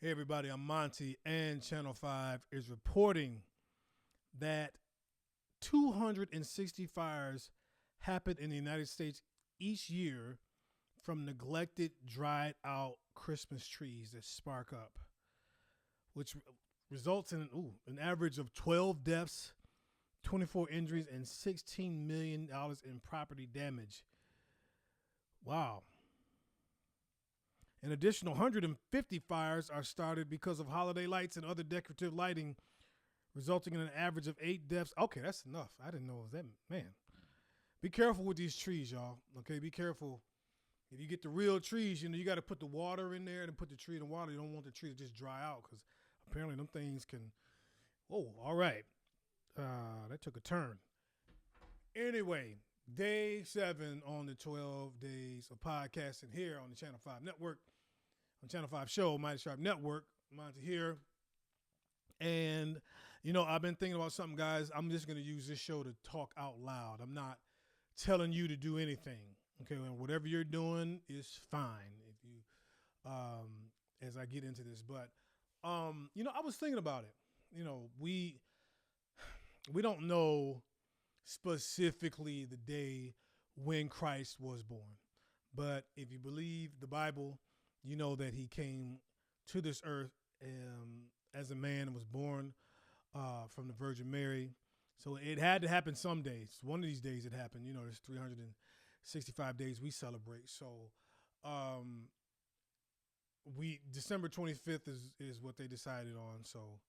Hey everybody, I'm Monty, and Channel 5 is reporting that 260 fires happen in the United States each year from neglected, dried out Christmas trees that spark up, which results in an average of 12 deaths, 24 injuries, and $16 million in property damage. Wow. An additional 150 fires are started because of holiday lights and other decorative lighting, resulting in an average of 8 deaths. Okay, that's enough. I didn't know it was that. Man, be careful with these trees, y'all. Okay, be careful. If you get the real trees, you got to put the water in there and put the tree in the water. You don't want the tree to just dry out because apparently them things can. Oh, all right. That took a turn. Anyway, day 7 on the 12 days of podcasting here on the Channel 5 Network, on Channel 5 show, Mighty Sharp Network. Monty here. And, I've been thinking about something, guys. I'm just going to use this show to talk out loud. I'm not telling you to do anything. Okay, and whatever you're doing is fine if you, as I get into this. But, I was thinking about it. We don't know specifically the day when Christ was born. But if you believe the Bible, you know that he came to this earth as a man and was born from the Virgin Mary. So it had to happen some days. One of these days it happened. There's 365 days we celebrate. So December 25th is what they decided on. So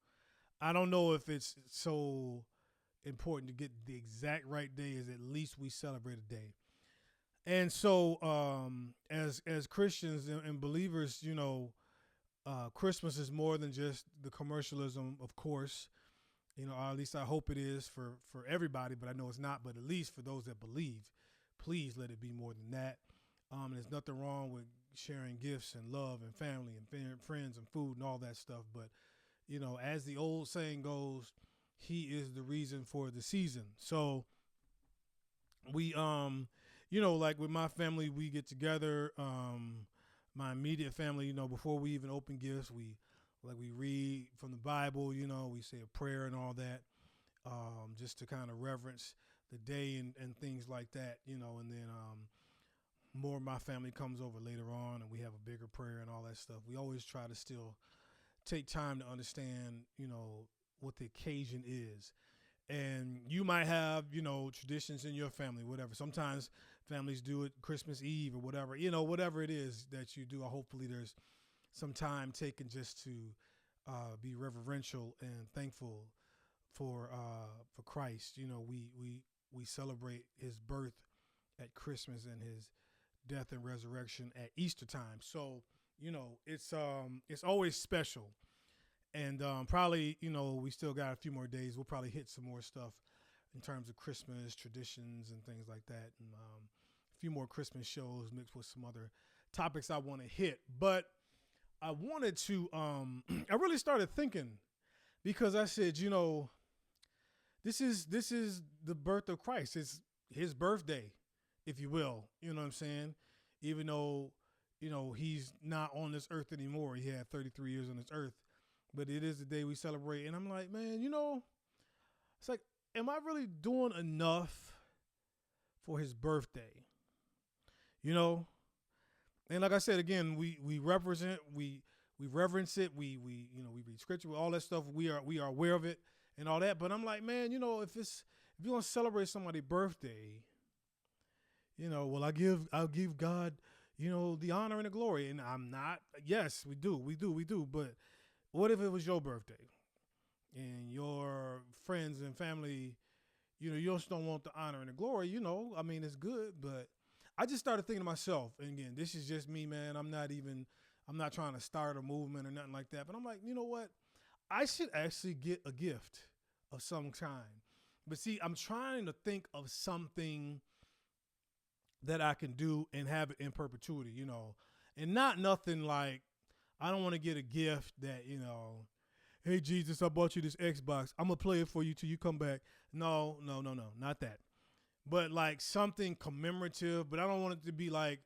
I don't know if it's so important to get the exact right day, is at least we celebrate a day. And so as Christians and believers, Christmas is more than just the commercialism, of course, or at least I hope it is for everybody, but I know it's not. But at least for those that believe, please let it be more than that. There's nothing wrong with sharing gifts and love and family and friends and food and all that stuff. But, as the old saying goes, he is the reason for the season. So we, like with my family, we get together, my immediate family, before we even open gifts, we read from the Bible, we say a prayer and all that, just to kind of reverence the day and things like that, and then, more of my family comes over later on and we have a bigger prayer and all that stuff. We always try to still take time to understand, what the occasion is. And you might have, traditions in your family, whatever. Sometimes families do it Christmas Eve or whatever, whatever it is that you do. Hopefully there's some time taken just to be reverential and thankful for Christ. We celebrate his birth at Christmas and his death and resurrection at Easter time. So, it's always special. And probably, we still got a few more days. We'll probably hit some more stuff in terms of Christmas traditions and things like that. And a few more Christmas shows mixed with some other topics I want to hit. But I wanted to, I really started thinking because I said, this is the birth of Christ. It's his birthday, if you will. You know what I'm saying? Even though, he's not on this earth anymore. He had 33 years on this earth. But it is the day we celebrate. And I'm like, man, it's like, am I really doing enough for his birthday? And like I said, again, we represent, we reverence it. We read scripture, all that stuff. We are aware of it and all that. But I'm like, man, if you want to celebrate somebody's birthday, well, I'll give God, the honor and the glory. And I'm not, yes, we do. But what if it was your birthday and your friends and family, you just don't want the honor and the glory, it's good. But I just started thinking to myself, and again, this is just me, man. I'm not trying to start a movement or nothing like that. But I'm like, you know what? I should actually get a gift of some kind. But see, I'm trying to think of something that I can do and have it in perpetuity, and not nothing like, I don't want to get a gift that, hey, Jesus, I bought you this Xbox. I'm going to play it for you till you come back. No, not that. But like something commemorative, but I don't want it to be like,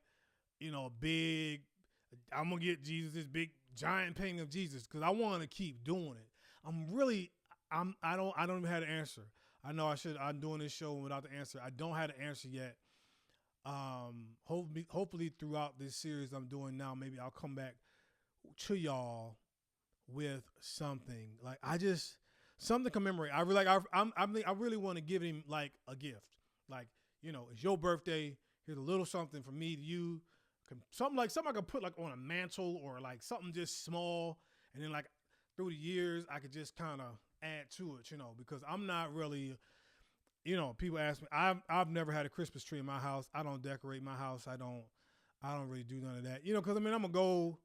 big, I'm going to get Jesus this big giant painting of Jesus because I want to keep doing it. I don't even have the answer. I know I'm doing this show without the answer. I don't have the answer yet. Hopefully throughout this series I'm doing now, maybe I'll come back to y'all with something. Like something to commemorate. I really want to give him like a gift. Like, it's your birthday. Here's a little something from me to you. Something I could put like on a mantle or like something just small. And then like through the years, I could just kind of add to it, because I'm not really, people ask me, I've never had a Christmas tree in my house. I don't decorate my house. I don't really do none of that, because I'm going to go,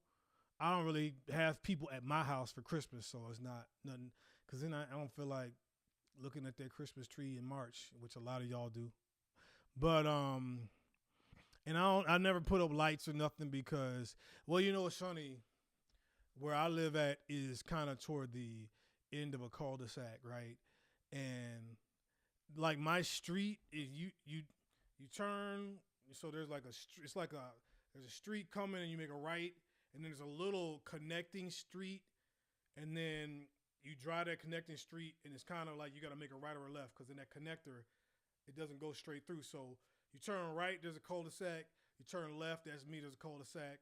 I don't really have people at my house for Christmas. So it's not nothing. Cause then I don't feel like looking at that Christmas tree in March, which a lot of y'all do. But, and I never put up lights or nothing because, well, it's funny. Where I live at is kind of toward the end of a cul-de-sac, right? And like my street is you turn, so there's like there's a street coming and you make a right, and then there's a little connecting street, and then you drive that connecting street, and it's kind of like you got to make a right or a left because in that connector, it doesn't go straight through. So you turn right, there's a cul-de-sac. You turn left, that's me, there's a cul-de-sac.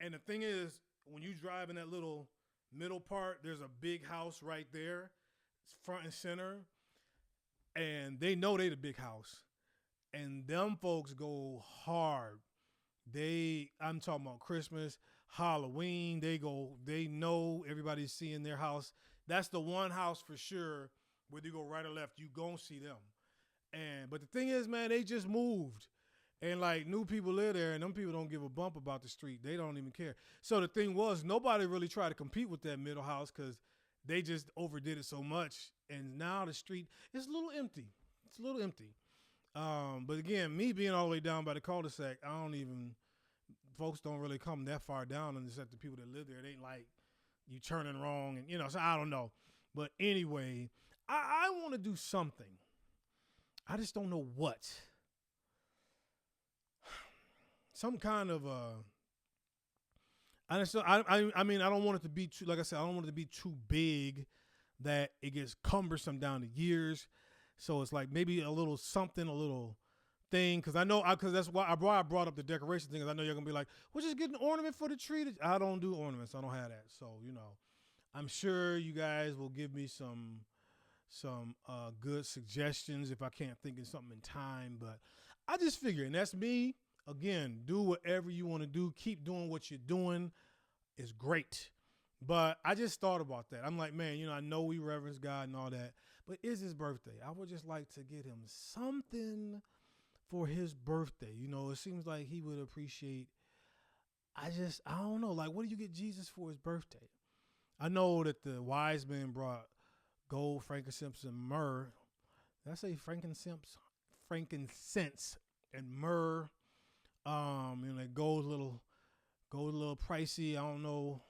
And the thing is, when you drive in that little middle part, there's a big house right there. It's front and center. And they know they the big house. And them folks go hard. I'm talking about Christmas, Halloween. They know everybody's seeing their house. That's the one house for sure, whether you go right or left, you gonna see them. But the thing is, man, they just moved. And like new people live there, and them people don't give a bump about the street. They don't even care. So the thing was, nobody really tried to compete with that middle house because they just overdid it so much. And now the street is a little empty. It's a little empty. But again, me being all the way down by the cul-de-sac, folks don't really come that far down except the people that live there. It ain't like you turning wrong and, so I don't know. But anyway, I want to do something. I just don't know what. Some kind of I don't want it to be too, like I said, I don't want it to be too big that it gets cumbersome down the years. So it's like maybe a little something, a little thing, because that's why I brought up the decoration thing. Because I know you're gonna be like, well, just get an ornament for the tree. I don't do ornaments. I don't have that. So I'm sure you guys will give me some good suggestions if I can't think of something in time. But I just figure, and that's me. Again, do whatever you want to do. Keep doing what you're doing. It's great. But I just thought about that. I'm like, man, I know we reverence God and all that, but it's his birthday. I would just like to get him something for his birthday. It seems like he would appreciate. I don't know. Like, what do you get Jesus for his birthday? I know that the wise men brought gold, frankincense, and myrrh. Did I say frankincense and myrrh. That gold's a little pricey. I don't know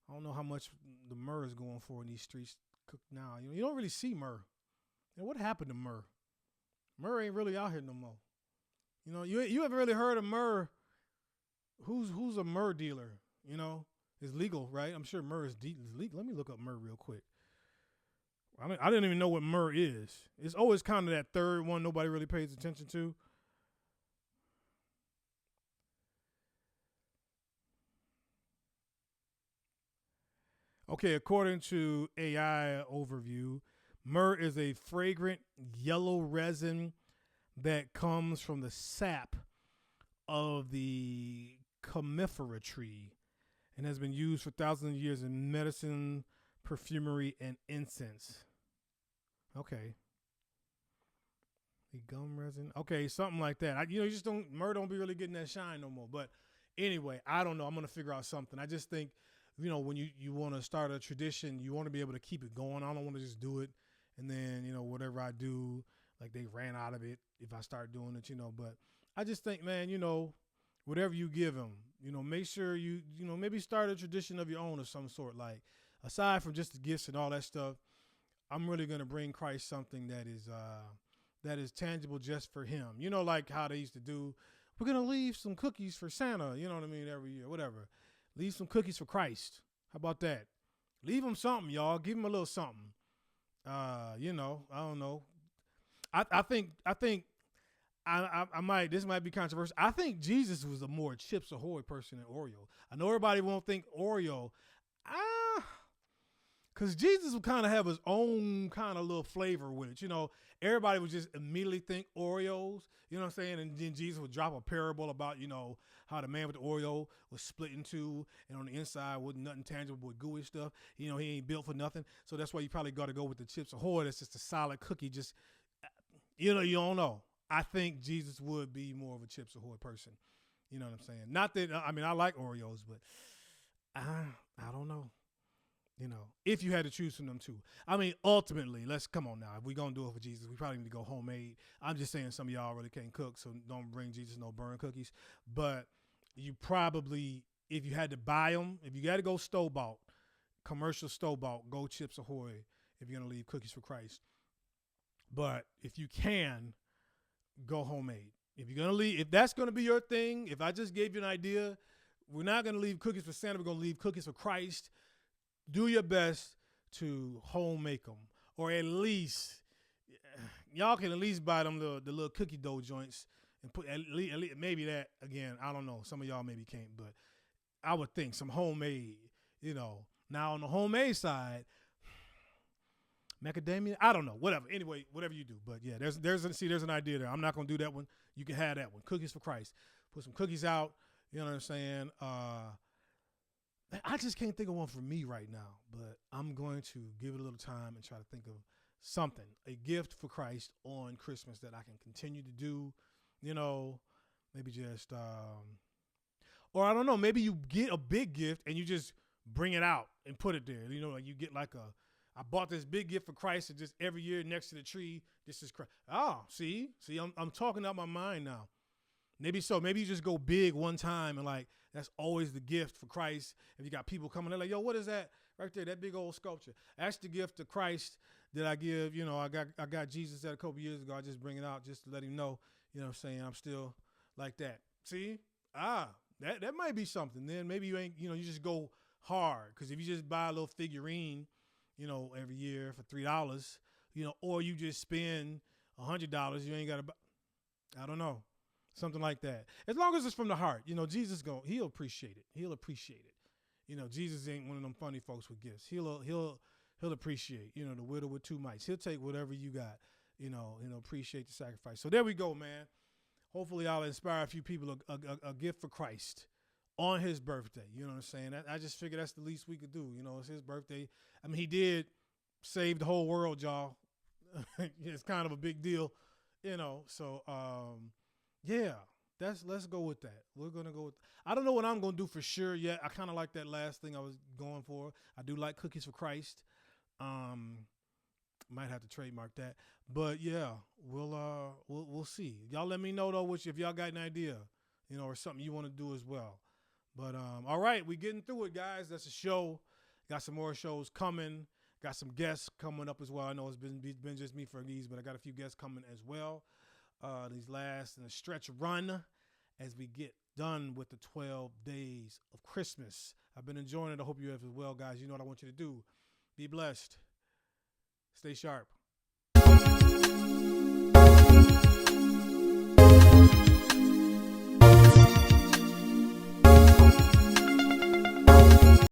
how much the myrrh is going for in these streets cooked now. You don't really see myrrh. And what happened to myrrh? Myrrh ain't really out here no more. You haven't really heard of myrrh. Who's a myrrh dealer? It's legal, right? I'm sure myrrh is legal. Let me look up myrrh real quick. I didn't even know what myrrh is. It's always kind of that third one nobody really pays attention to. Okay, according to AI overview, myrrh is a fragrant yellow resin that comes from the sap of the commiphora tree and has been used for thousands of years in medicine, perfumery, and incense. Okay. The gum resin. Okay, something like that. Myrrh don't be really getting that shine no more. But anyway, I don't know. I'm going to figure out something. I just think, when you want to start a tradition, you want to be able to keep it going. I don't want to just do it. And then, whatever I do, like they ran out of it if I start doing it, But I just think, man, whatever you give them, make sure maybe start a tradition of your own of some sort. Like, aside from just the gifts and all that stuff, I'm really going to bring Christ something that is tangible just for him. Like how they used to do, we're going to leave some cookies for Santa, you know what I mean, every year, whatever. Leave some cookies for Christ. How about that? Leave him something, y'all. Give him a little something. I don't know. I might. This might be controversial. I think Jesus was a more Chips Ahoy person than Oreo. I know everybody won't think Oreo. Because Jesus would kind of have his own kind of little flavor with it. Everybody would just immediately think Oreos. You know what I'm saying? And then Jesus would drop a parable about, how the man with the Oreo was split in two, and on the inside wasn't nothing tangible but gooey stuff. He ain't built for nothing. So that's why you probably got to go with the Chips Ahoy. That's just a solid cookie. Just, you don't know. I think Jesus would be more of a Chips Ahoy person. You know what I'm saying? Not that, I like Oreos, but I don't know. If you had to choose from them two. Ultimately, come on now. If we're going to do it for Jesus, we probably need to go homemade. I'm just saying some of y'all really can't cook, so don't bring Jesus no burn cookies. But you probably, if you had to buy them, if you got to go store-bought, commercial store-bought, go Chips Ahoy if you're going to leave cookies for Christ. But if you can, go homemade. If you're going to leave, if that's going to be your thing, if I just gave you an idea, we're not going to leave cookies for Santa, we're going to leave cookies for Christ. Do your best to home make them, or at least y'all can at least buy them the little cookie dough joints and put at least maybe that again. I don't know. Some of y'all maybe can't, but I would think some homemade. Now on the homemade side, macadamia. I don't know. Whatever. Anyway, whatever you do. But yeah, there's an idea there. I'm not gonna do that one. You can have that one. Cookies for Christ. Put some cookies out. You know what I'm saying? I just can't think of one for me right now, but I'm going to give it a little time and try to think of something, a gift for Christ on Christmas that I can continue to do, maybe just, or I don't know, maybe you get a big gift and you just bring it out and put it there. Like you get I bought this big gift for Christ and just every year next to the tree, this is Christ. Oh, see, I'm talking out my mind now. Maybe so. Maybe you just go big one time and that's always the gift for Christ. If you got people coming, they're like, yo, what is that right there? That big old sculpture. That's the gift to Christ that I give. I got Jesus that a couple years ago. I just bring it out just to let him know, what I'm saying? I'm still like that. See? That might be something. Then maybe you ain't, you just go hard. Because if you just buy a little figurine, every year for $3, or you just spend $100, you ain't got to buy. I don't know. Something like that. As long as it's from the heart, Jesus he'll appreciate it. He'll appreciate it. Jesus ain't one of them funny folks with gifts. He'll appreciate, the widow with two mites. He'll take whatever you got, he'll appreciate the sacrifice. So there we go, man. Hopefully I'll inspire a few people a gift for Christ on his birthday. You know what I'm saying? I just figure that's the least we could do. It's his birthday. He did save the whole world, y'all. It's kind of a big deal, so, yeah, let's go with that. We're going to go with, I don't know what I'm going to do for sure yet. I kind of like that last thing I was going for. I do like cookies for Christ. Might have to trademark that. But yeah, we'll see. Y'all let me know though if y'all got an idea, or something you want to do as well. But all right, we getting through it, guys. That's a show. Got some more shows coming. Got some guests coming up as well. I know it's been just me for these, but I got a few guests coming as well. These last in a stretch run as we get done with the 12 days of Christmas. I've been enjoying it. I hope you have as well, guys. You know what I want you to do. Be blessed. Stay sharp.